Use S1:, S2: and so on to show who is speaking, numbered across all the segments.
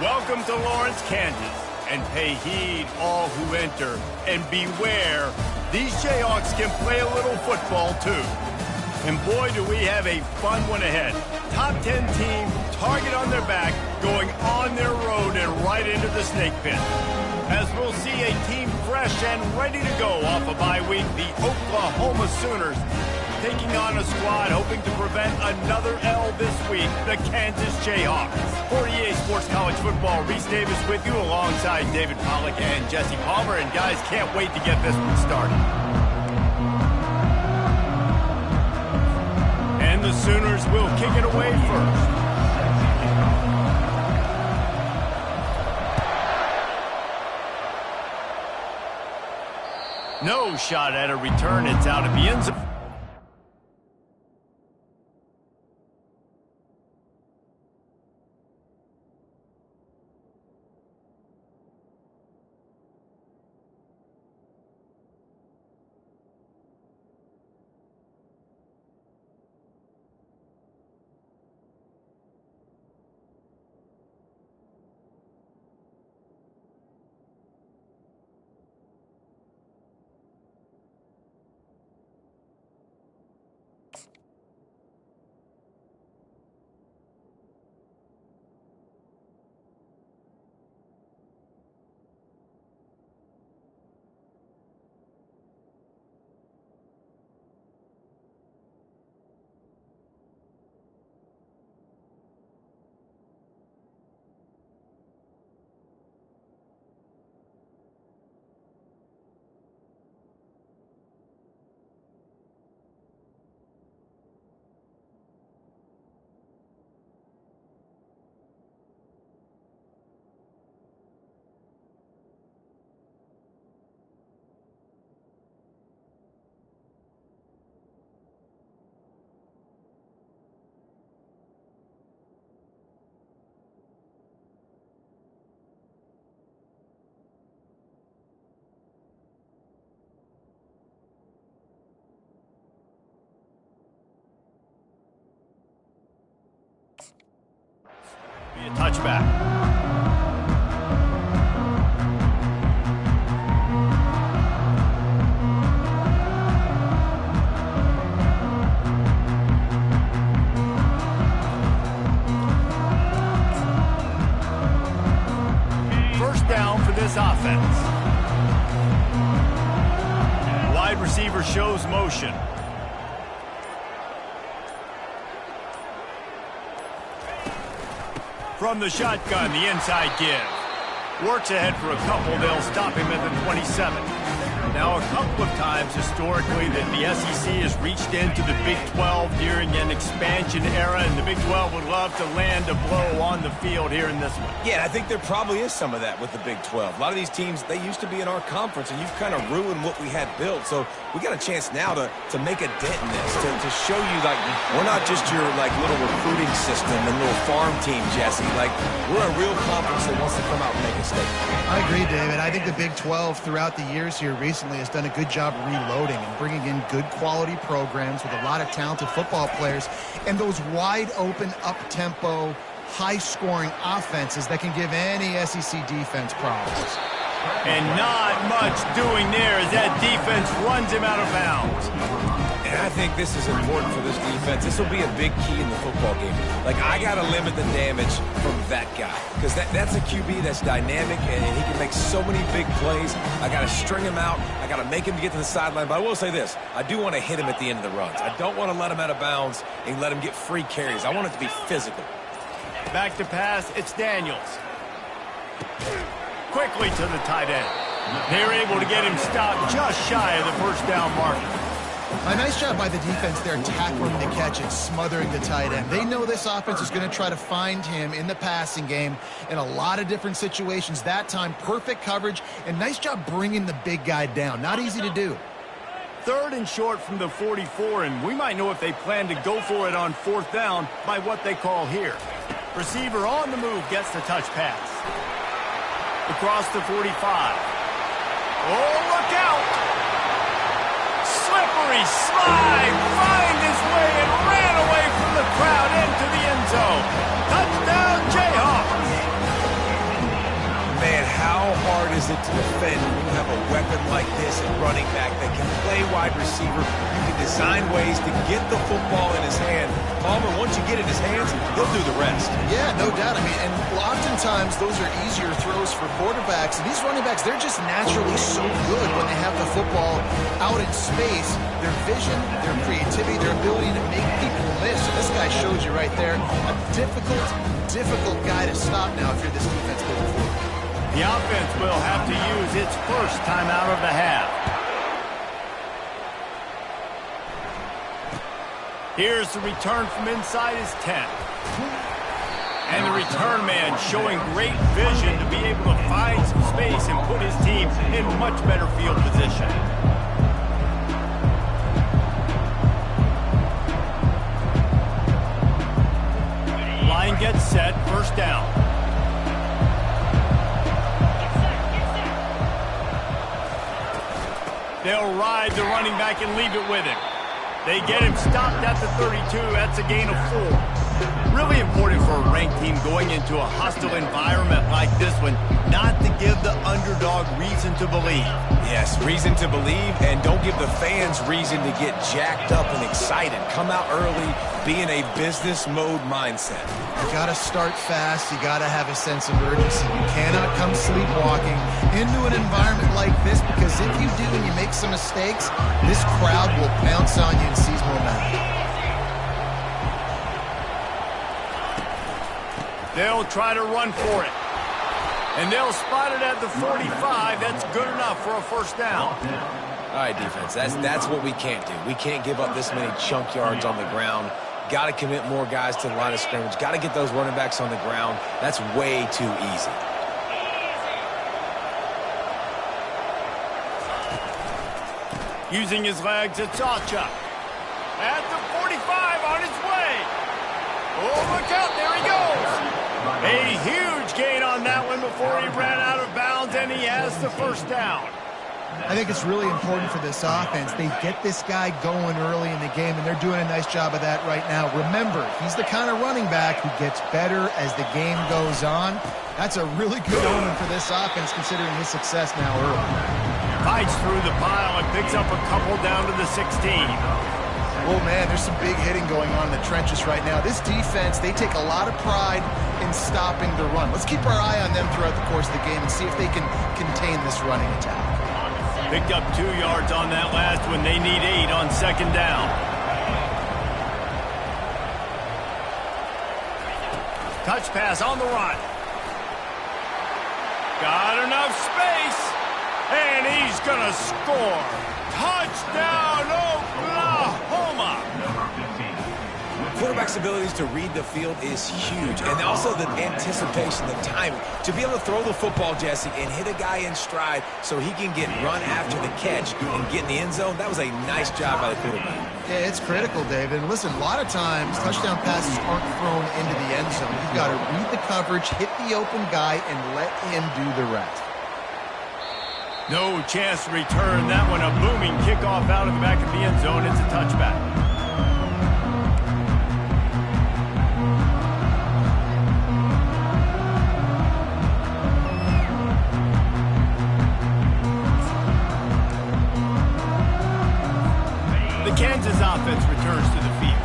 S1: Welcome to Lawrence, Kansas, and pay heed all who enter, and beware, these Jayhawks can play a little football too. And boy, do we have a fun one ahead. Top 10 team, target on their back, going on their road and right into the snake pit. As we'll see a team fresh and ready to go off a bye week, the Oklahoma Sooners taking on a squad hoping to prevent another L this week, the Kansas Jayhawks. 48 Sports College Football, Reese Davis with you alongside David Pollack and Jesse Palmer. And guys, can't wait to get this one started. And the Sooners will kick it away first. No shot at a return. It's out of the end zone. Be a touchback. First down for this offense. Wide receiver shows motion. From the shotgun, the inside give. Works ahead for a couple. They'll stop him at the 27. Now, a couple of times historically that the SEC has reached into the Big 12 during an expansion era, and the Big 12 would love to land a blow on the field here in this one.
S2: Yeah, I think there probably is some of that with the Big 12. A lot of these teams, they used to be in our conference, and you've kind of ruined what we had built. So we got a chance now to make a dent in this, to show you, like, we're not just your, like, little recruiting system and little farm team, Jesse. Like, we're a real conference that wants to come out and make a statement.
S3: I agree, David. I think the Big 12 throughout the years here recently has done a good job reloading and bringing in good quality programs with a lot of talented football players and those wide open, up-tempo, high-scoring offenses that can give any SEC defense problems.
S1: And not much doing there as that defense runs him out of bounds.
S2: And I think this is important for this defense. This will be a big key in the football game. Like, I got to limit the damage from that guy. Because that's a QB that's dynamic, and he can make so many big plays. I got to string him out. I got to make him get to the sideline. But I will say this. I do want to hit him at the end of the runs. I don't want to let him out of bounds and let him get free carries. I want it to be physical.
S1: Back to pass, it's Daniels. Quickly to the tight end. They're able to get him stopped just shy of the first down marker.
S3: A nice job by the defense there, tackling the catch and smothering the tight end. They know this offense is going to try to find him in the passing game in a lot of different situations. That time, perfect coverage, and nice job bringing the big guy down. Not easy to do.
S1: Third and short from the 44, and we might know if they plan to go for it on fourth down by what they call here. Receiver on the move gets the touch pass. Across the 45. Oh, look out! Slippery slide, find his way and ran away from the crowd into the end zone. Touchdown, Jayhawks!
S2: to defend when you have a weapon like this at running back that can play wide receiver. You can design ways to get the football in his hand. Palmer, once you get it in his hands, he'll do the rest.
S3: Yeah, no doubt. I mean, and oftentimes those are easier throws for quarterbacks. And these running backs, they're just naturally so good when they have the football out in space. Their vision, their creativity, their ability to make people miss. And this guy shows you right there a difficult guy to stop now if you're this defense moving forward.
S1: The offense will have to use its first timeout of the half. Here's the return from inside his 10. And the return man showing great vision to be able to find some space and put his team in much better field position. Line gets set, first down. They'll ride the running back and leave it with him. They get him stopped at the 32. That's a gain of 4. Really important for a ranked team going into a hostile environment like this one, not to give the underdog reason to believe.
S2: Yes, reason to believe, and don't give the fans reason to get jacked up and excited. Come out early, be in a business mode mindset.
S3: You got to start fast. You got to have a sense of urgency. You cannot come sleepwalking into an environment like this, because if you do and you make some mistakes, this crowd will pounce on you and seize momentum.
S1: They'll try to run for it. And they'll spot it at the 45. That's good enough for a first down.
S2: All right, defense, that's what we can't do. We can't give up this many chunk yards on the ground. Got to commit more guys to the line of scrimmage. Got to get those running backs on the ground. That's way too easy.
S1: Using his legs, it's Acha. At the 45, on his way. Oh, look out, there he goes. A huge gain on that one before he ran out of bounds, and he has the first down.
S3: I think it's really important for this offense. They get this guy going early in the game, and they're doing a nice job of that right now. Remember, he's the kind of running back who gets better as the game goes on. That's a really good omen for this offense, considering his success now early.
S1: Fights through the pile and picks up a couple down to the 16.
S3: Oh, man, there's some big hitting going on in the trenches right now. This defense, they take a lot of pride in stopping the run. Let's keep our eye on them throughout the course of the game and see if they can contain this running attack.
S1: Picked up 2 yards on that last one. They need 8 on second down. Touch pass on the run. Got enough space, and he's going to score. Touchdown, Oklahoma!
S2: Quarterback's abilities to read the field is huge, and also the anticipation, the timing. To be able to throw the football, Jesse, and hit a guy in stride so he can get run after the catch and get in the end zone, that was a nice job by the quarterback.
S3: Yeah, it's critical, David. And listen, a lot of times, touchdown passes aren't thrown into the end zone. You've got to read the coverage, hit the open guy, and let him do the rest.
S1: No chance to return that one. A booming kickoff out of the back of the end zone. It's a touchback. The Kansas offense returns to the field.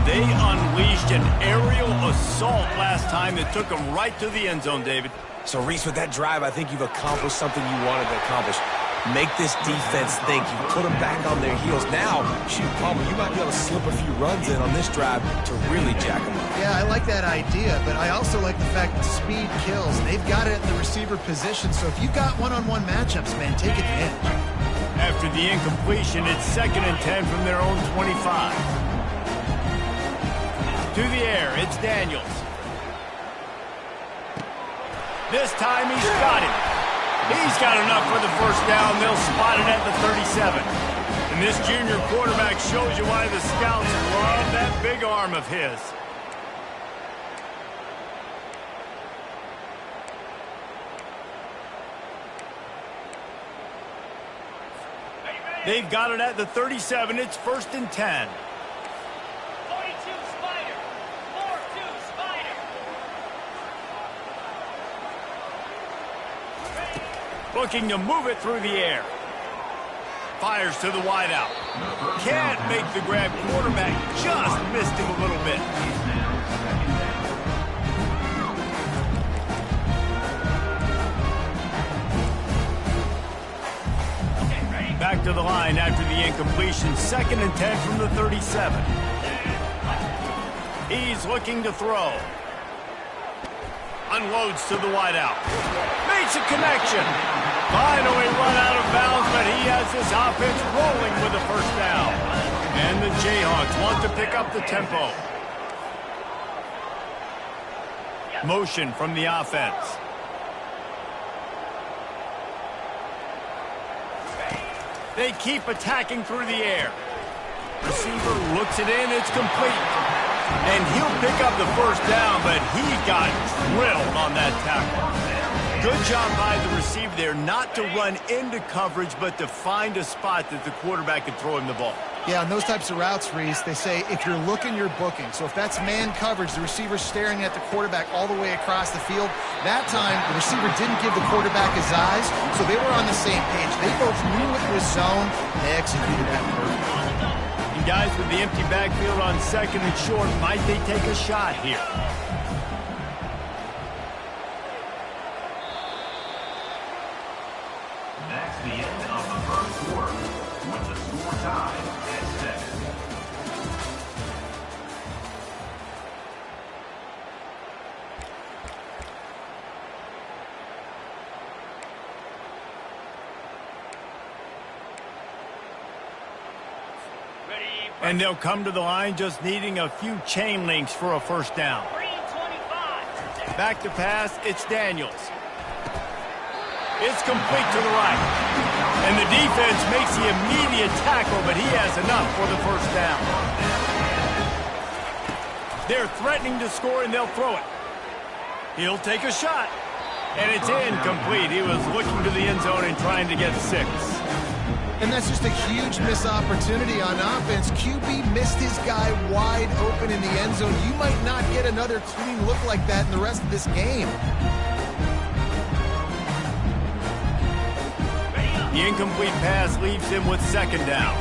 S1: They unleashed an aerial assault last time that took them right to the end zone, David.
S2: So, Reese, with that drive, I think you've accomplished something you wanted to accomplish. Make this defense think. You put them back on their heels. Now, shoot, Palmer, you might be able to slip a few runs in on this drive to really jack them up.
S3: Yeah, I like that idea, but I also like the fact that speed kills. They've got it at the receiver position, so if you've got one-on-one matchups, man, take advantage.
S1: After the incompletion, it's 2nd and 10 from their own 25. To the air, it's Daniels. This time he's got it. He's got enough for the first down. They'll spot it at the 37. And this junior quarterback shows you why the scouts love that big arm of his. They've got it at the 37. It's 1st and 10. Looking to move it through the air. Fires to the wideout. Can't make the grab. Quarterback just missed him a little bit. Back to the line after the incompletion. 2nd and 10 from the 37. He's looking to throw. Unloads to the wideout. Makes a connection. Finally run out of bounds, but he has this offense rolling with a first down. And the Jayhawks want to pick up the tempo. Motion from the offense. They keep attacking through the air. Receiver looks it in. It's complete. And he'll pick up the first down, but he got drilled on that tackle. Good job by the receiver there not to run into coverage, but to find a spot that the quarterback can throw him the ball.
S3: Yeah, on those types of routes, Reese, they say if you're looking, you're booking. So if that's man coverage, the receiver's staring at the quarterback all the way across the field. That time, the receiver didn't give the quarterback his eyes, so they were on the same page. They both knew it was zone. They executed that perfectly.
S1: And guys, with the empty backfield on 2nd and short, might they take a shot here?
S4: That's the end of the first quarter, with the score tied at 7.
S1: And they'll come to the line just needing a few chain links for a first down. Back to pass, it's Daniels. It's complete to the right. And the defense makes the immediate tackle, but he has enough for the first down. They're threatening to score, and they'll throw it. He'll take a shot. And it's incomplete. He was looking to the end zone and trying to get 6.
S3: And that's just a huge missed opportunity on offense. QB missed his guy wide open in the end zone. You might not get another clean look like that in the rest of this game.
S1: The incomplete pass leaves him with 2nd down.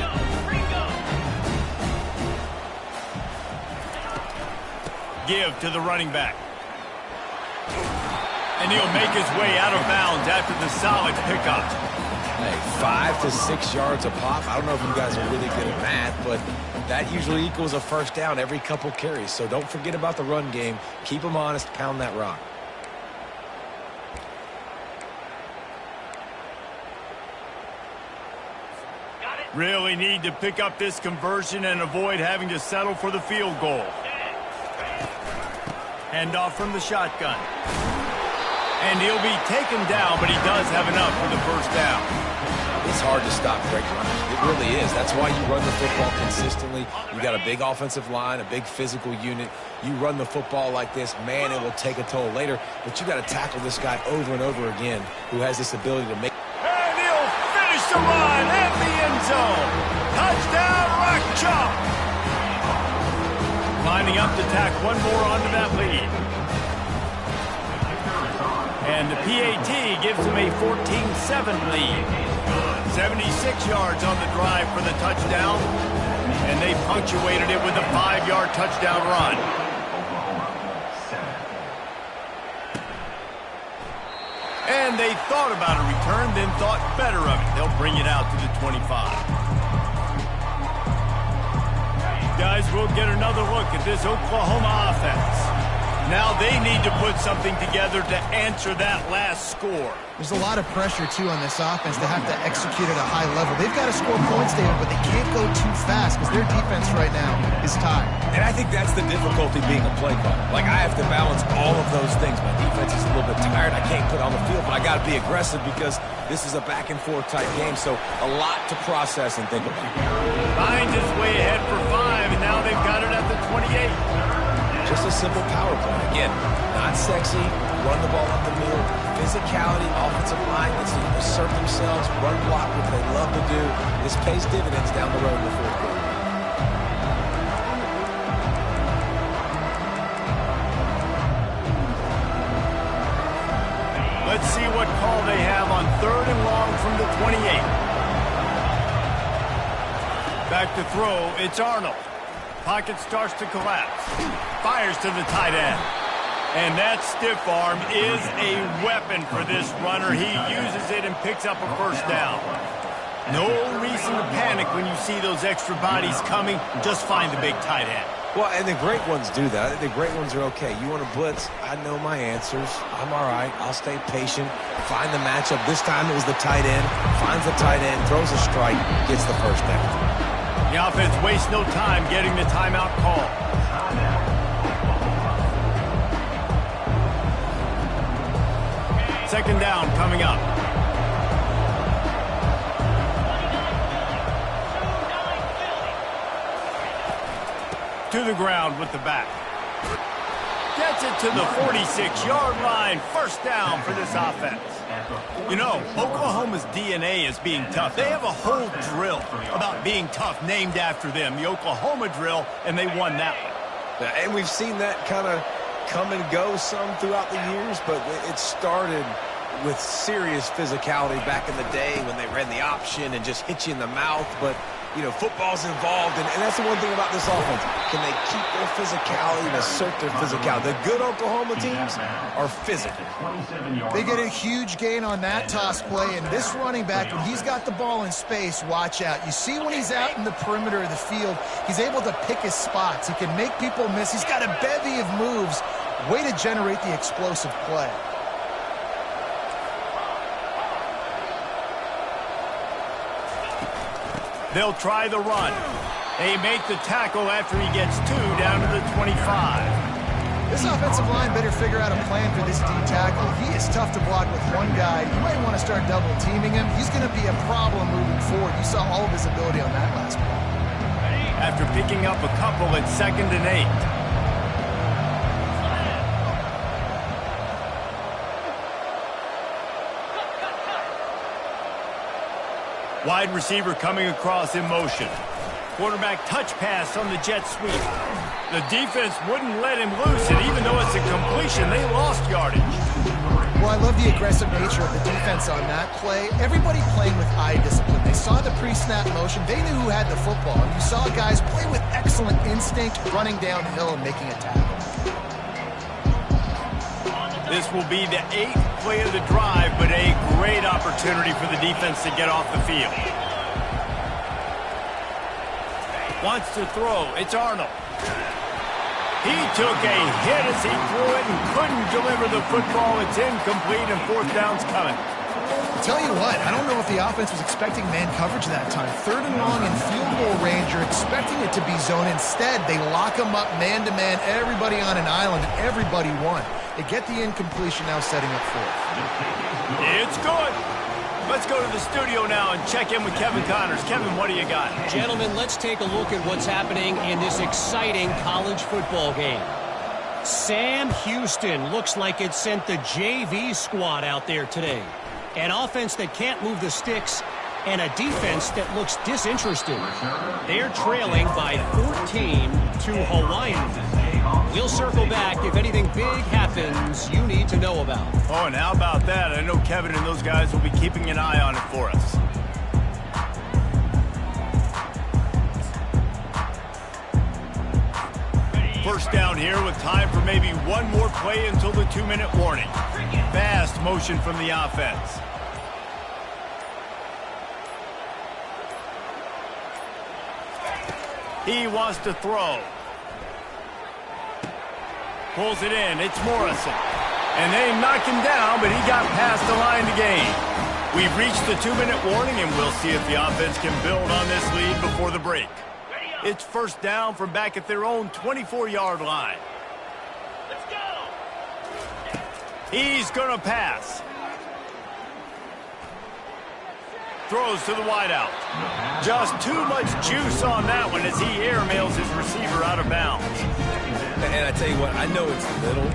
S1: Give to the running back. And he'll make his way out of bounds after the solid pickup.
S2: Hey, 5 to 6 yards a pop. I don't know if you guys are really good at math, but that usually equals a first down every couple carries. So don't forget about the run game. Keep them honest. Pound that rock.
S1: Really need to pick up this conversion and avoid having to settle for the field goal. Handoff from the shotgun. And he'll be taken down, but he does have enough for the first down.
S2: It's hard to stop great runners. It really is. That's why you run the football consistently. You got a big offensive line, a big physical unit. You run the football like this, man, it will take a toll later. But you got to tackle this guy over and over again who has this ability to make.
S1: And he'll finish the run at the end zone. Touchdown, Rock Chalk. Lining up to tack one more onto that lead. And the PAT gives him a 14-7 lead. 76 yards on the drive for the touchdown. And they punctuated it with a 5-yard touchdown run. And they thought about a return, then thought better of it. They'll bring it out to the 25. Guys, we'll get another look at this Oklahoma offense. Now they need to put something together to answer that last score.
S3: There's a lot of pressure, too, on this offense. They have to execute at a high level. They've got to score points, David, but they can't go too fast because their defense right now is tired.
S2: And I think that's the difficulty being a play caller. Like, I have to balance all of those things. My defense is a little bit tired. I can't put on the field, but I got to be aggressive because this is a back-and-forth type game, so a lot to process and think about.
S1: Finds his way ahead for 5, and now they've got it at the 28.
S2: Just a simple power play. Again, not sexy, run the ball up the middle, physicality, offensive line needs to assert themselves, run block, which they love to do. This pays dividends down the road in the fourth quarter.
S1: Let's see what call they have on 3rd and long from the 28. Back to throw, it's Arnold. Pocket starts to collapse. Fires to the tight end. And that stiff arm is a weapon for this runner. He uses it and picks up a first down. No reason to panic when you see those extra bodies coming. Just find the big tight end.
S2: Well, and the great ones do that. The great ones are okay. You want to blitz? I know my answers. I'm all right. I'll stay patient. Find the matchup. This time it was the tight end. Finds the tight end, throws a strike, gets the first down.
S1: The offense wastes no time getting the timeout call. Second down coming up. To the ground with the back. Gets it to the 46-yard line. First down for this offense. You know, Oklahoma's DNA is being tough. They have a whole drill about being tough named after them, the Oklahoma drill, and they won that one.
S2: And we've seen that kind of come and go some throughout the years, but it started with serious physicality back in the day when they ran the option and just hit you in the mouth. But, you know, football's involved, and that's the one thing about this offense. Can they keep their physicality and assert their physicality? The good Oklahoma teams are physical.
S3: They get a huge gain on that toss play, and this running back, when he's got the ball in space, watch out. You see when he's out in the perimeter of the field, he's able to pick his spots. He can make people miss. He's got a bevy of moves. Way to generate the explosive play.
S1: They'll try the run. They make the tackle after he gets 2 down to the 25.
S3: This offensive line better figure out a plan for this D tackle. He is tough to block with one guy. You might want to start double teaming him. He's going to be a problem moving forward. You saw all of his ability on that last play.
S1: After picking up a couple at 2nd and 8. Wide receiver coming across in motion. Quarterback touch pass on the jet sweep. The defense wouldn't let him loose, and even though it's a completion, they lost yardage.
S3: Well, I love the aggressive nature of the defense on that play. Everybody playing with eye discipline. They saw the pre-snap motion. They knew who had the football. And you saw guys play with excellent instinct, running downhill and making a tackle.
S1: This will be the 8th play of the drive, but a great opportunity for the defense to get off the field. Wants to throw. It's Arnold. He took a hit as he threw it and couldn't deliver the football. It's incomplete and 4th down's coming.
S3: I'll tell you what, I don't know if the offense was expecting man coverage that time. 3rd and long in field goal range, you're expecting it to be zone. Instead, they lock them up man-to-man, everybody on an island, and everybody won. They get the incompletion, now setting up 4th.
S1: It's good. Let's go to the studio now and check in with Kevin Connors. Kevin, what do you got?
S5: Gentlemen, let's take a look at what's happening in this exciting college football game. Sam Houston looks like it sent the JV squad out there today. An offense that can't move the sticks and a defense that looks disinterested. They're trailing by 14 to Hawaii. We'll circle back if anything big happens you need to know about.
S1: Oh, and how about that? I know Kevin and those guys will be keeping an eye on it for us. First down here with time for maybe one more play until the 2-minute warning. Fast motion from the offense. He wants to throw. Pulls it in. It's Morrison. And they knock him down, but he got past the line to gain. We've reached the 2-minute warning, and we'll see if the offense can build on this lead before the break. It's first down from back at their own 24-yard line. Let's go. He's going to pass. Throws to the wideout. Just too much juice on that one as he airmails his receiver out of bounds.
S2: And I tell you what, I know it's little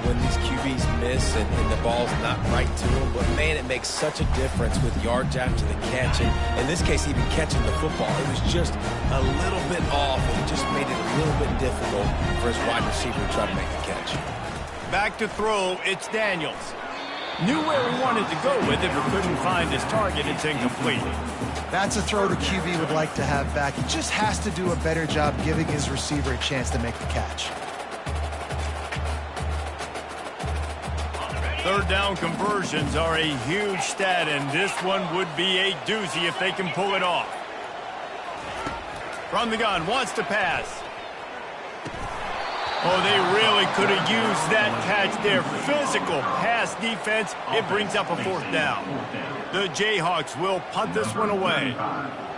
S2: when these QBs miss and the ball's not right to them, but man, it makes such a difference with yards after the catch. And in this case, even catching the football, it was just a little bit off, and it just made it a little bit difficult for his wide receiver to try to make the catch.
S1: Back to throw, it's Daniels. Knew where he wanted to go with it, but couldn't find his target. It's incomplete.
S3: That's a throw the QB would like to have back. He just has to do a better job giving his receiver a chance to make the catch.
S1: Third down conversions are a huge stat, and this one would be a doozy if they can pull it off. From the gun, wants to pass. Oh, they really could have used that catch there. Physical pass defense. It brings up a fourth down. The Jayhawks will punt this one away.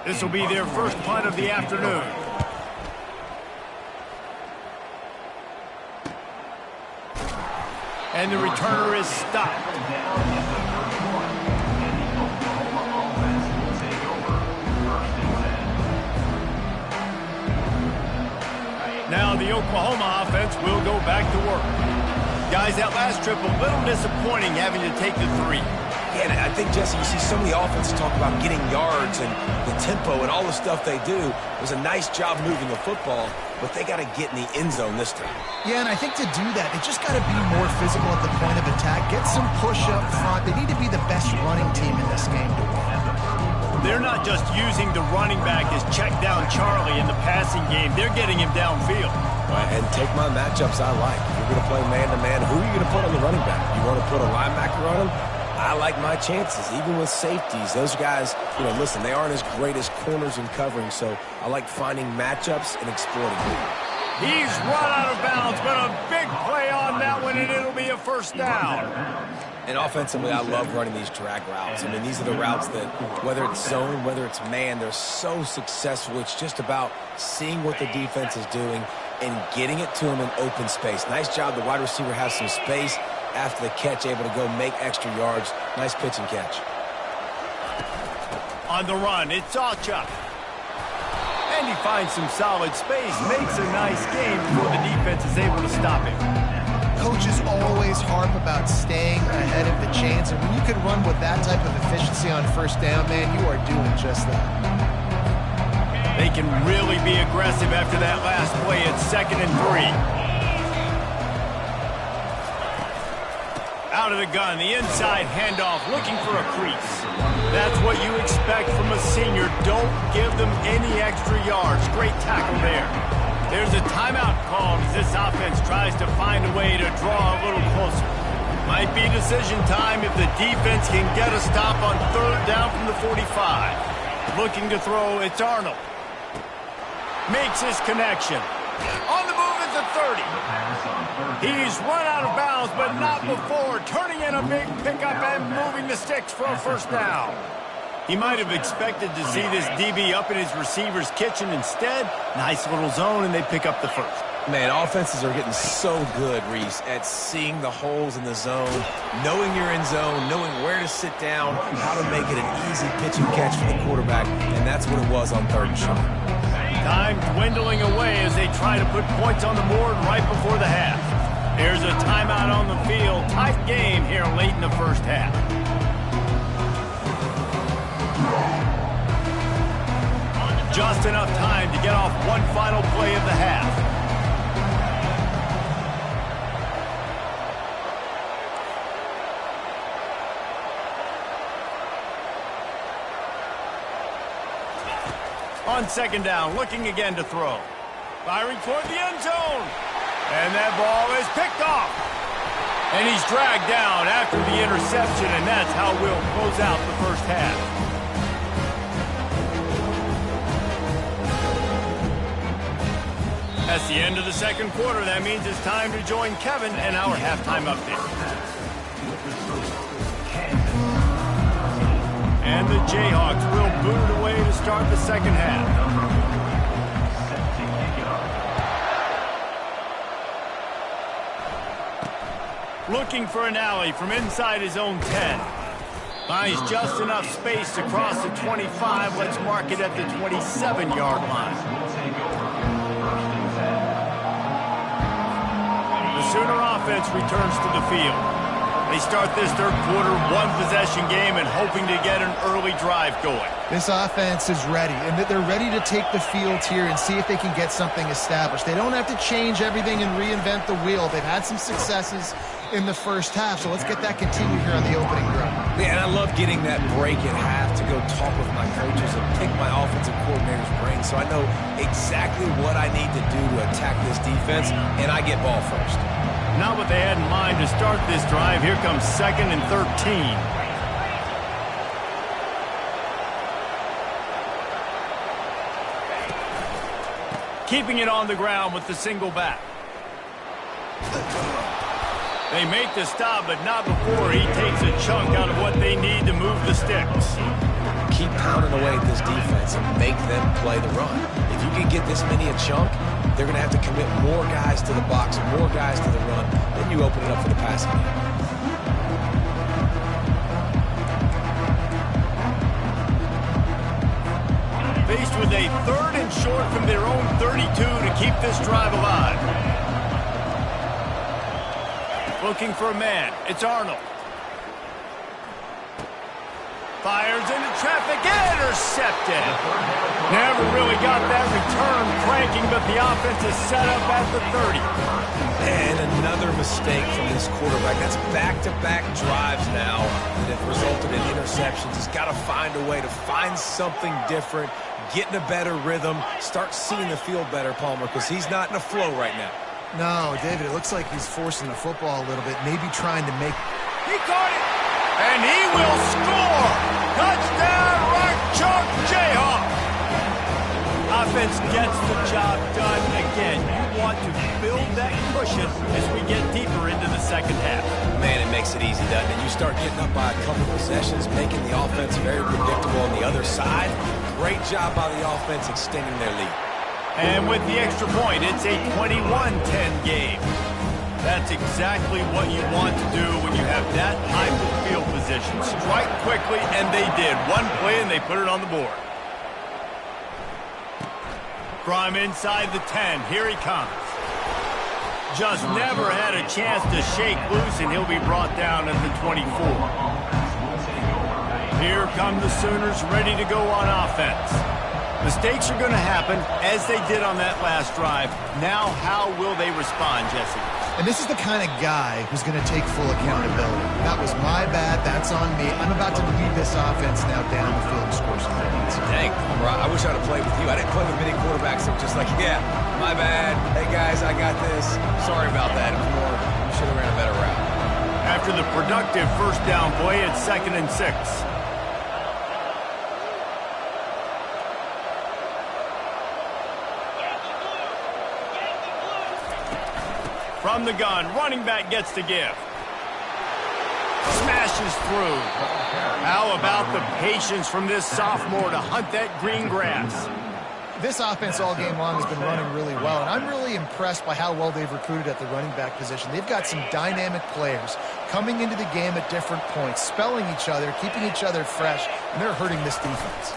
S1: This will be their first punt of the afternoon. And the returner is stopped. Now the Oklahoma offense will go back to work. Guys, that last trip a little disappointing having to take the 3.
S2: Yeah, and I think, Jesse, you see so many offenses talk about getting yards and the tempo and all the stuff they do. It was a nice job moving the football, but they got to get in the end zone this time.
S3: Yeah, and I think to do that, they just got to be more physical at the point of attack. Get some push up front. They need to be the best running team in this game to win.
S1: They're not just using the running back as check down Charlie in the passing game. They're getting him downfield.
S2: And take my matchups I like. If you're going to play man-to-man, who are you going to put on the running back? You want to put a linebacker on him? I like my chances, even with safeties. Those guys, listen, they aren't as great as corners and covering, so I like finding matchups and exploiting them.
S1: He's run out of bounds, but a big play on that one, and it'll be a first down.
S2: And offensively, I love running these drag routes. I mean, these are the routes that, whether it's zone, whether it's man, they're so successful. It's just about seeing what the defense is doing and getting it to them in open space. Nice job. The wide receiver has some space after the catch, able to go make extra yards. Nice pitch and catch.
S1: On the run, it's Alchuk. And he finds some solid space, makes a nice game before the defense is able to stop him.
S3: Coaches always harp about staying ahead of the chains, and when you can run with that type of efficiency on first down, man, you are doing just that.
S1: They can really be aggressive after that last play at 2nd and 3. Out of the gun, the inside handoff, looking for a crease. That's what you expect from a senior. Don't give them any extra yards. Great tackle there. There's a timeout called as this offense tries to find a way to draw a little closer. Might be decision time if the defense can get a stop on 3rd down from the 45. Looking to throw, it's Arnold. Makes his connection. On the move is the 30. He's run out of bounds, but not before. Turning in a big pickup and moving the sticks for a first down. He might have expected to see this DB up in his receiver's kitchen. Instead, nice little zone, and they pick up the first.
S2: Man, offenses are getting so good, Reese, at seeing the holes in the zone, knowing you're in zone, knowing where to sit down, how to make it an easy pitch and catch for the quarterback, and that's what it was on 3rd and short.
S1: Time dwindling away as they try to put points on the board right before the half. There's a timeout on the field. Tight game here late in the first half. Just enough time to get off one final play of the half. On 2nd down, looking again to throw. Firing toward the end zone. And that ball is picked off. And he's dragged down after the interception, and that's how we'll close out the first half. That's the end of the 2nd quarter. That means it's time to join Kevin and our halftime update. And the Jayhawks will boot it away to start the 2nd half. Looking for an alley from inside his own 10. Finds just enough space to cross the 25. Let's mark it at the 27-yard line. The Sooner offense returns to the field. They start this third quarter one-possession game and hoping to get an early drive going.
S3: This offense is ready, and that they're ready to take the field here and see if they can get something established. They don't have to change everything and reinvent the wheel. They've had some successes in the first half, so let's get that continued here on the opening drive.
S2: Yeah, and I love getting that break at half to go talk with my coaches and pick my offensive coordinator's brain so I know exactly what I need to do to attack this defense, and I get ball first.
S1: Not what they had in mind to start this drive. Here comes 2nd and 13. Keeping it on the ground with the single back. They make the stop, but not before he takes a chunk out of what they need to move the sticks.
S2: Keep pounding away at this defense and make them play the run. If you can get this many a chunk, they're going to have to commit more guys to the box, more guys to the run. Then you open it up for the passing game.
S1: Faced with a 3rd and short from their own 32 to keep this drive alive. Looking for a man. It's Arnold. Fires into traffic. Intercepted. Never really got that return cranking, but the offense is set up at the 30.
S2: And another mistake from this quarterback. That's back-to-back drives now that have resulted in interceptions. He's got to find a way to find something different, get in a better rhythm, start seeing the field better, Palmer, because he's not in a flow right now.
S3: No, David, it looks like he's forcing the football a little bit, maybe trying to make...
S1: He caught it! And he will score! Touchdown, Rock Chalk Jayhawk! Offense gets the job done again. You want to build that cushion as we get deeper into the second half.
S2: Man, it makes it easy, doesn't it? You start getting up by a couple possessions, making the offense very predictable on the other side. Great job by the offense extending their lead.
S1: And with the extra point, it's a 21-10 game. That's exactly what you want to do when you have that type of field position. Strike quickly, and they did. One play, and they put it on the board. From inside the 10, here he comes. Just never had a chance to shake loose, and he'll be brought down at the 24. Here come the Sooners ready to go on offense. Mistakes are going to happen, as they did on that last drive. Now, how will they respond, Jesse?
S3: And this is the kind of guy who's going to take full accountability. That was my bad. That's on me. I'm about to lead this offense now down the field and score some points.
S2: Dang, I wish I'd have played with you. I didn't play with many quarterbacks that were just like, yeah, my bad. Hey, guys, I got this. Sorry about that. Should have ran a better route.
S1: After the productive first down play, it's 2nd and 6. From the gun, running back gets to give. Smashes through. How about the patience from this sophomore to hunt that green grass?
S3: This offense all game long has been running really well, and I'm really impressed by how well they've recruited at the running back position. They've got some dynamic players coming into the game at different points, spelling each other, keeping each other fresh, and they're hurting this defense.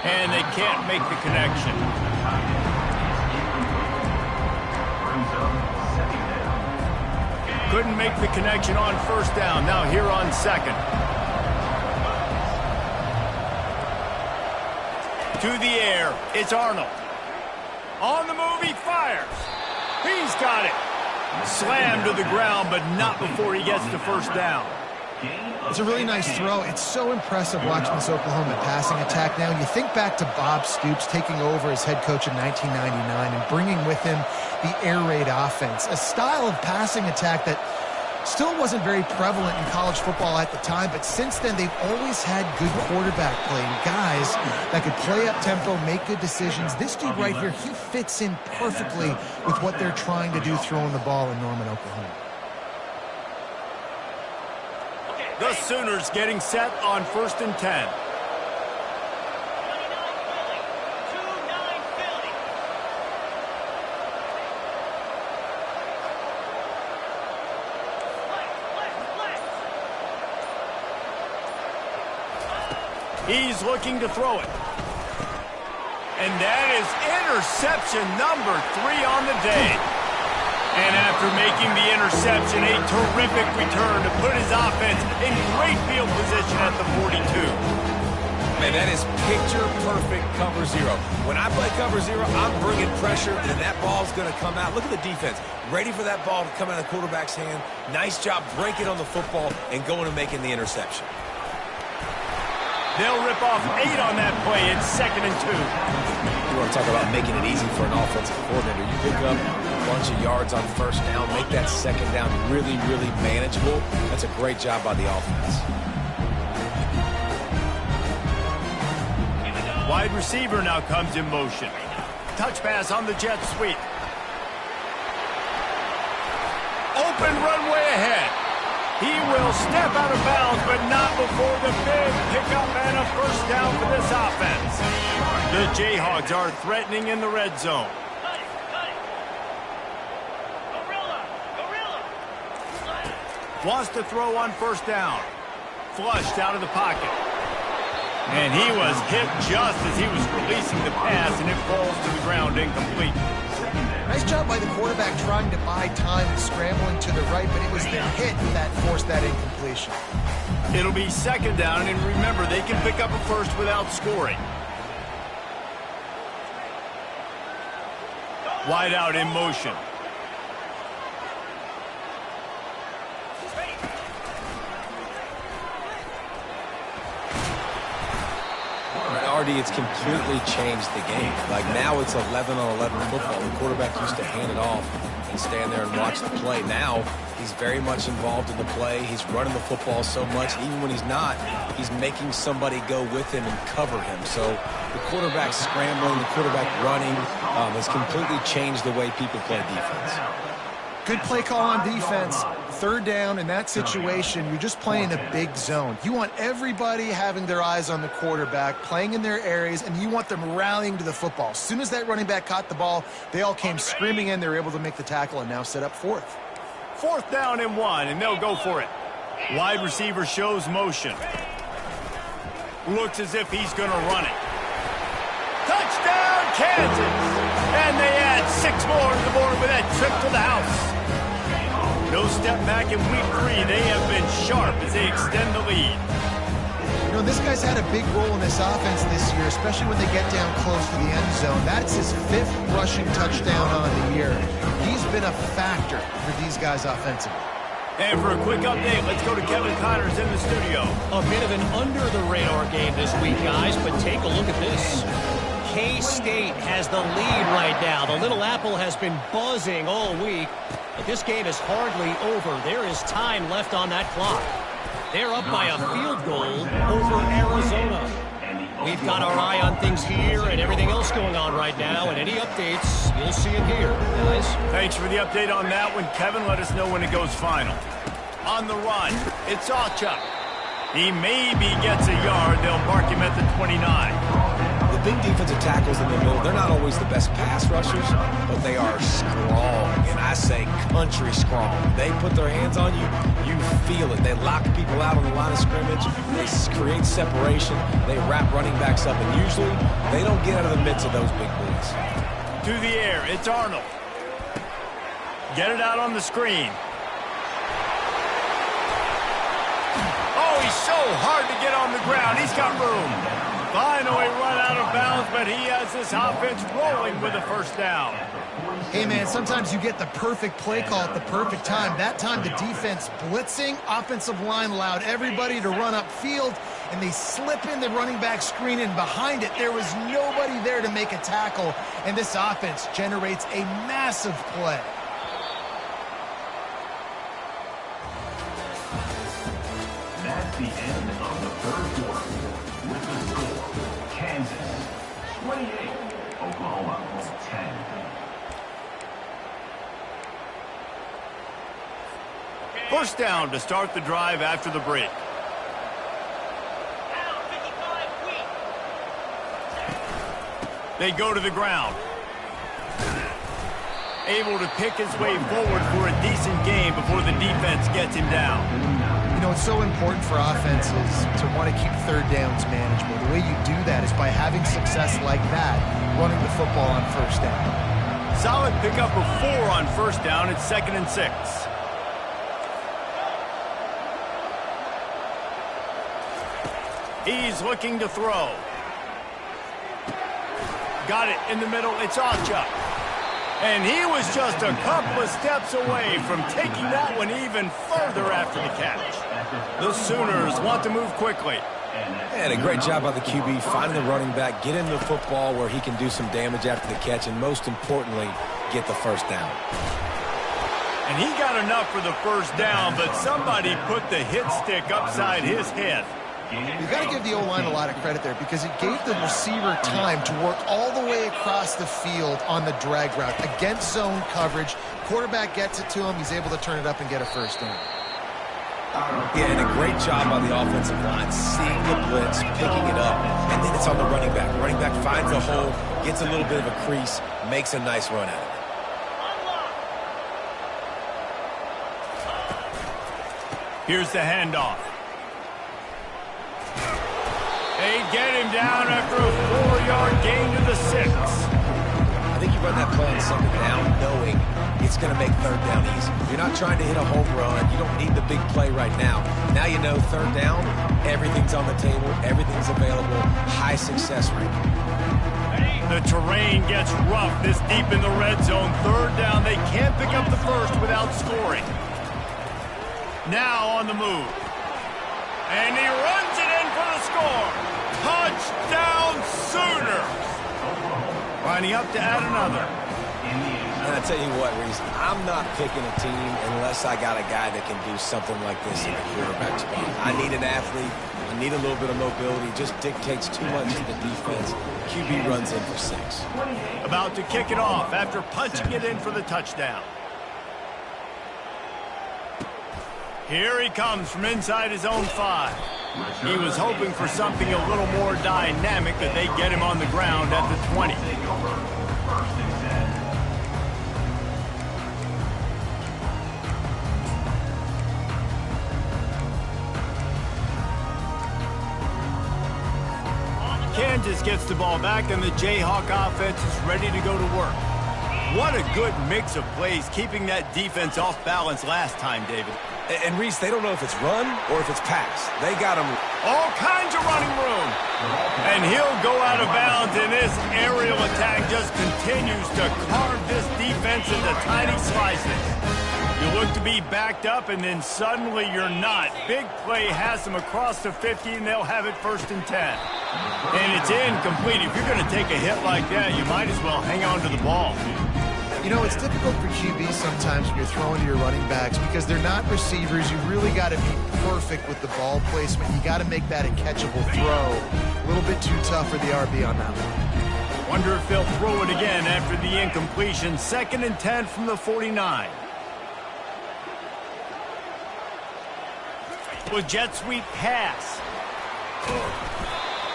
S1: And they can't make the connection. Couldn't make the connection on first down. Now here on 2nd. To the air. It's Arnold. On the move, he fires. He's got it. Slammed to the ground, but not before he gets to first down.
S3: It's a really nice throw. It's so impressive watching this Oklahoma passing attack now. You think back to Bob Stoops taking over as head coach in 1999 and bringing with him the air raid offense, a style of passing attack that still wasn't very prevalent in college football at the time, but since then they've always had good quarterback play and guys that could play up tempo, make good decisions. This dude right here, he fits in perfectly with what they're trying to do throwing the ball in Norman, Oklahoma.
S1: The Sooners getting set on 1st and 10. He's looking to throw it. And that is interception number 3 on the day. And after making the interception, a terrific return to put his offense in great field position at the 42.
S2: Man, that is picture-perfect cover zero. When I play cover zero, I'm bringing pressure, and that ball's going to come out. Look at the defense. Ready for that ball to come out of the quarterback's hand. Nice job breaking on the football and going and making the interception.
S1: They'll rip off 8 on that play. It's 2nd and 2.
S2: You want to talk about making it easy for an offensive coordinator. You pick up a bunch of yards on first down, make that second down really, really manageable. That's a great job by the offense.
S1: Wide receiver now comes in motion. Touch pass on the jet sweep. Open runway ahead. He will step out of bounds, but not before the big pickup and a first down for this offense. The Jayhawks are threatening in the red zone. Wants to throw on first down. Flushed out of the pocket. And he was hit just as he was releasing the pass, and it falls to the ground incomplete.
S3: Nice job by the quarterback trying to buy time and scrambling to the right, but it was the hit that forced that incompletion.
S1: It'll be 2nd down, and remember, they can pick up a first without scoring. Wide out in motion.
S2: RD, it's completely changed the game. Like now it's 11-on-11 football. The quarterback used to hand it off and stand there and watch the play. Now he's very much involved in the play. He's running the football so much. Even when he's not, he's making somebody go with him and cover him. So the quarterback scrambling, the quarterback running has completely changed the way people play defense.
S3: Good play call on defense. 3rd down in that situation, you're just playing a big zone. You want everybody having their eyes on the quarterback, playing in their areas, and you want them rallying to the football. As soon as that running back caught the ball, they all came screaming in. They were able to make the tackle and now set up 4th.
S1: 4th down and 1, and they'll go for it. Wide receiver shows motion. Looks as if he's going to run it. Touchdown, Kansas! And they add 6 more to the board with that trip to the house. No step back in week 3. They have been sharp as they extend the lead.
S3: You know, this guy's had a big role in this offense this year, especially when they get down close to the end zone. That's his 5th rushing touchdown on the year. He's been a factor for these guys offensively.
S1: And for a quick update, let's go to Kevin Connors in the studio.
S5: A bit of an under-the-radar game this week, guys, but take a look at this. K-State has the lead right now. The Little Apple has been buzzing all week, but this game is hardly over. There is time left on that clock. They're up by a field goal over Arizona. We've got our eye on things here and everything else going on right now, and any updates, you'll see it here, guys.
S1: Thanks for the update on that one, Kevin. Let us know when it goes final. On the run, it's Awchuk. He maybe gets a yard. They'll mark him at the 29.
S2: The big defensive tackles in the middle, they're not always the best pass rushers, but they are strong, and I say country strong. They put their hands on you, you feel it. They lock people out on the line of scrimmage. They create separation. They wrap running backs up, and usually they don't get out of the midst of those big boys.
S1: To the air, it's Arnold. Get it out on the screen. Oh, he's so hard to get on the ground. He's got room. Finally run out of bounds, but he has this offense rolling with a first down.
S3: Hey, man, sometimes you get the perfect play call at the perfect time. That time the defense blitzing, offensive line allowed everybody to run upfield, and they slip in the running back screen, and behind it there was nobody there to make a tackle, and this offense generates a massive play.
S4: That's the end of the 3rd quarter. With the score, Kansas 28, Oklahoma 10.
S1: First down to start the drive after the break. They go to the ground. Able to pick his way forward for a decent gain before the defense gets him down.
S3: You know, it's so important for offenses to want to keep 3rd downs manageable. The way you do that is by having success like that, running the football on first down.
S1: Solid pickup of 4 on first down. It's 2nd and 6. He's looking to throw. Got it in the middle. It's Ocha. And he was just a couple of steps away from taking that one even further after the catch. The Sooners want to move quickly.
S2: And a great job by the QB, finding the running back, get him the football where he can do some damage after the catch, and most importantly, get the first down.
S1: And he got enough for the first down, but somebody put the hit stick upside his head.
S3: You've got to give the O-line a lot of credit there because it gave the receiver time to work all the way across the field on the drag route against zone coverage. Quarterback gets it to him. He's able to turn it up and get a first down.
S2: Yeah, and a great job by the offensive line, seeing the blitz, picking it up, and then it's on the running back. Running back finds a hole, gets a little bit of a crease, makes a nice run out of
S1: it. Here's the handoff. They get him down after a 4-yard gain to the 6.
S2: I think you run that play on 2nd down knowing it's going to make 3rd down easy. You're not trying to hit a home run. You don't need the big play right now. Now you know 3rd down, everything's on the table, everything's available, high success rate.
S1: The terrain gets rough this deep in the red zone. 3rd down, they can't pick up the first without scoring. Now on the move. And he runs it in for the score. Touchdown Sooners. Winding up to add another.
S2: And I tell you what, Reese, I'm not picking a team unless I got a guy that can do something like this in the quarterback spot. I need an athlete. I need a little bit of mobility. Just dictates too much to the defense. QB runs in for 6.
S1: About to kick it off after punching it in for the touchdown. Here he comes from inside his own 5. He was hoping for something a little more dynamic, that they get him on the ground at the 20. Kansas gets the ball back, and the Jayhawk offense is ready to go to work. What a good mix of plays, keeping that defense off balance last time, David.
S2: And Reese, they don't know if it's run or if it's pass. They got him
S1: all kinds of running room. And he'll go out of bounds, and this aerial attack just continues to carve this defense into tiny slices. You look to be backed up, and then suddenly you're not. Big play has them across the 50, and they'll have it 1st and 10. And it's incomplete. If you're going to take a hit like that, you might as well hang on to the ball.
S3: You know, it's difficult for QBs sometimes when you're throwing to your running backs because they're not receivers. You really got to be perfect with the ball placement. You got to make that a catchable throw. A little bit too tough for the RB on that one.
S1: Wonder if they'll throw it again after the incompletion. 2nd and 10 from the 49. With jet sweep pass.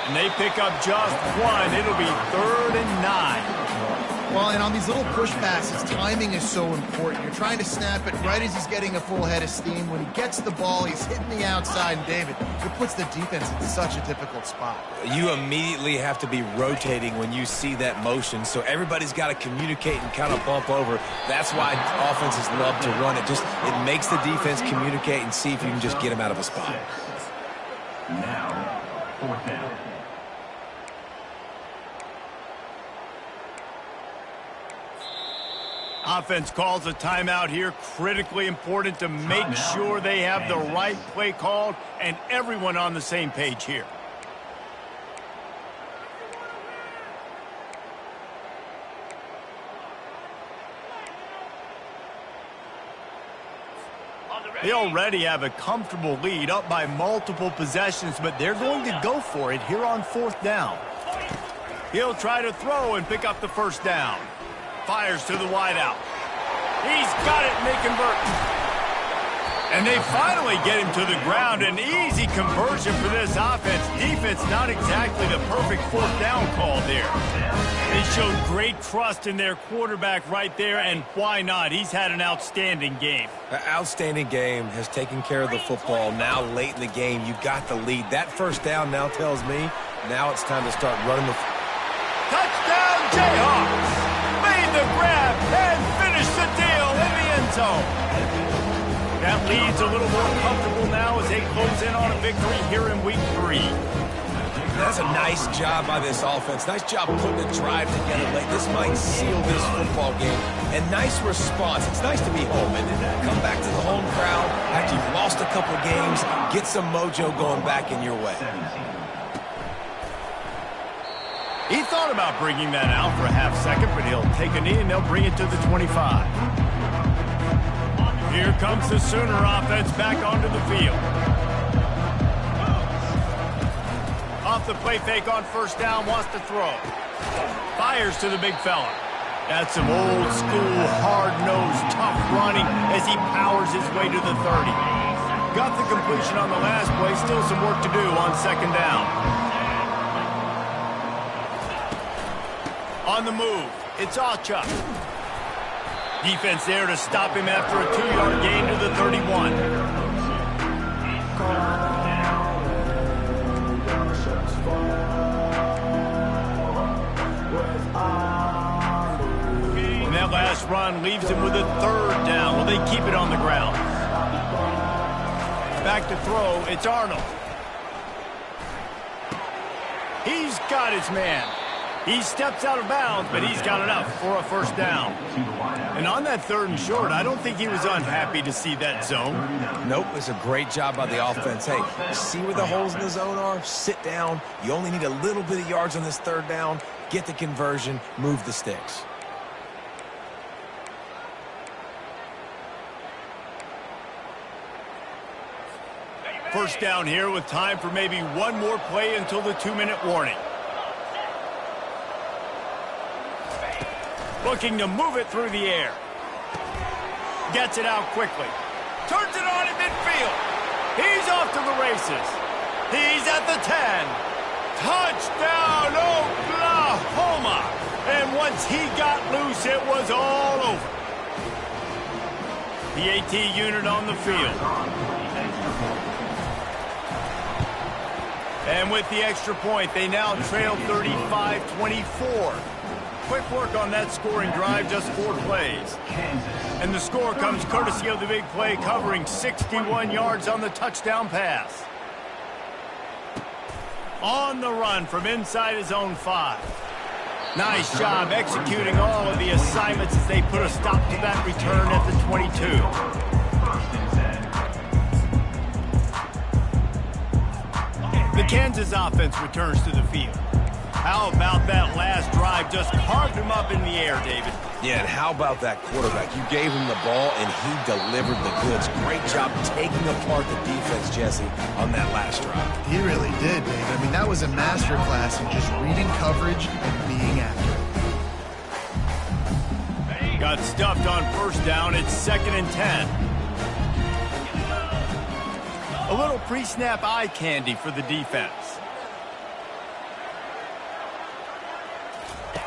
S1: And they pick up just 1. It'll be 3rd and 9.
S3: Well, and on these little push passes, timing is so important. You're trying to snap it right as he's getting a full head of steam. When he gets the ball, he's hitting the outside. And David, it puts the defense in such a difficult spot.
S2: You immediately have to be rotating when you see that motion. So everybody's got to communicate and kind of bump over. That's why offenses love to run it. It makes the defense communicate and see if you can just get him out of a spot.
S4: Now, 4th down.
S1: Offense calls a timeout here. Critically important to make sure they have the right play called and everyone on the same page here. They already have a comfortable lead, up by multiple possessions, but they're going to go for it here on 4th down. He'll try to throw and pick up the first down. Fires to the wideout. He's got it, and they convert. And they finally get him to the ground. An easy conversion for this offense. Defense, not exactly the perfect 4th down call there. They showed great trust in their quarterback right there, and why not? He's had an outstanding game.
S2: An outstanding game, has taken care of the football. Now late in the game, you got the lead. That first down now tells me now it's time to start running the...
S1: Touchdown, Jayhawks! Made the grab zone. That lead's a little more comfortable now as they close in on a victory here in week 3.
S2: That's a nice job by this offense. Nice job putting a drive together late. This might seal this football game. And nice response. It's nice to be home and come back to the home crowd after you've lost a couple games. Get some mojo going back in your way.
S1: He thought about bringing that out for a half second, but he'll take a knee and they'll bring it to the 25. Here comes the Sooner offense back onto the field. Off the play fake on first down, wants to throw. Fires to the big fella. That's some old school, hard-nosed, tough running as he powers his way to the 30. Got the completion on the last play, still some work to do on second down. On the move, it's Achuk. Defense there to stop him after a 2-yard gain to the 31. And that last run leaves him with a 3rd down. Will they keep it on the ground? Back to throw, it's Arnold. He's got his man. He steps out of bounds, but he's got enough for a first down. And on that 3rd and short, I don't think he was unhappy to see that zone.
S2: Nope, it's a great job by the offense. Hey, you see where the holes in the zone are? Sit down. You only need a little bit of yards on this 3rd down. Get the conversion, move the sticks.
S1: First down here with time for maybe one more play until the 2-minute warning. Looking to move it through the air. Gets it out quickly. Turns it on in midfield. He's off to the races. He's at the 10. Touchdown, Oklahoma. And once he got loose, it was all over. The AT unit on the field. And with the extra point, they now trail 35-24. Quick work on that scoring drive, just 4 plays. And the score comes courtesy of the big play, covering 61 yards on the touchdown pass. On the run from inside his own 5. Nice job executing all of the assignments as they put a stop to that return at the 22. The Kansas offense returns to the field. How about that last drive? Just carved him up in the air, David.
S2: Yeah, and how about that quarterback? You gave him the ball, and he delivered the goods. Great job taking apart the defense, Jesse, on that last drive.
S3: He really did, David. I mean, that was a masterclass in just reading coverage and being accurate.
S1: Got stuffed on first down. It's 2nd and 10. A little pre-snap eye candy for the defense.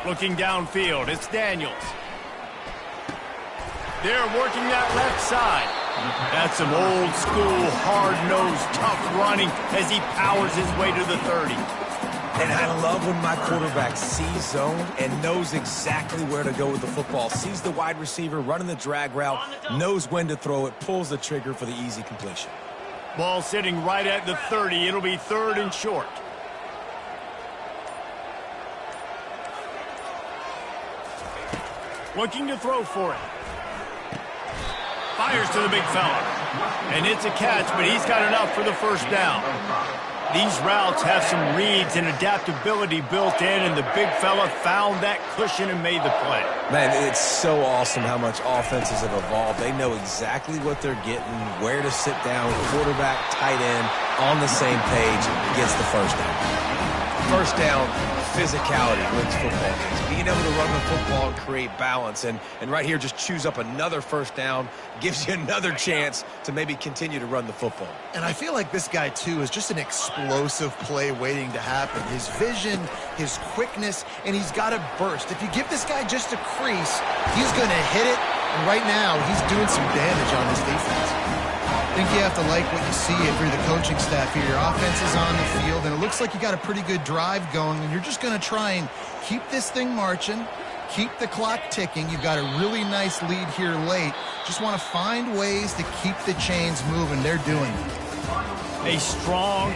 S1: Looking downfield, it's Daniels. They're working that left side. That's some old school, hard-nosed, tough running as he powers his way to the 30.
S2: And I love when my quarterback sees zone and knows exactly where to go with the football. Sees the wide receiver running the drag route, knows when to throw it, pulls the trigger for the easy completion.
S1: Ball sitting right at the 30. It'll be 3rd and short. Looking to throw for it. Fires to the big fella. And it's a catch, but he's got enough for the first down. These routes have some reads and adaptability built in, and the big fella found that cushion and made the play.
S2: Man, it's so awesome how much offenses have evolved. They know exactly what they're getting, where to sit down, quarterback, tight end, on the same page, gets the first down. First down, physicality wins football games. Being able to run the football and create balance. And right here, just choose up another first down, gives you another chance to maybe continue to run the football.
S3: And I feel like this guy, too, is just an explosive play waiting to happen. His vision, his quickness, and he's got a burst. If you give this guy just a crease, he's going to hit it. And right now, he's doing some damage on this defense. I think you have to like what you see if you're the coaching staff here. Your offense is on the field, and it looks like you got a pretty good drive going, and you're just going to try and keep this thing marching, keep the clock ticking. You've got a really nice lead here late. Just want to find ways to keep the chains moving. They're doing it.
S1: A strong,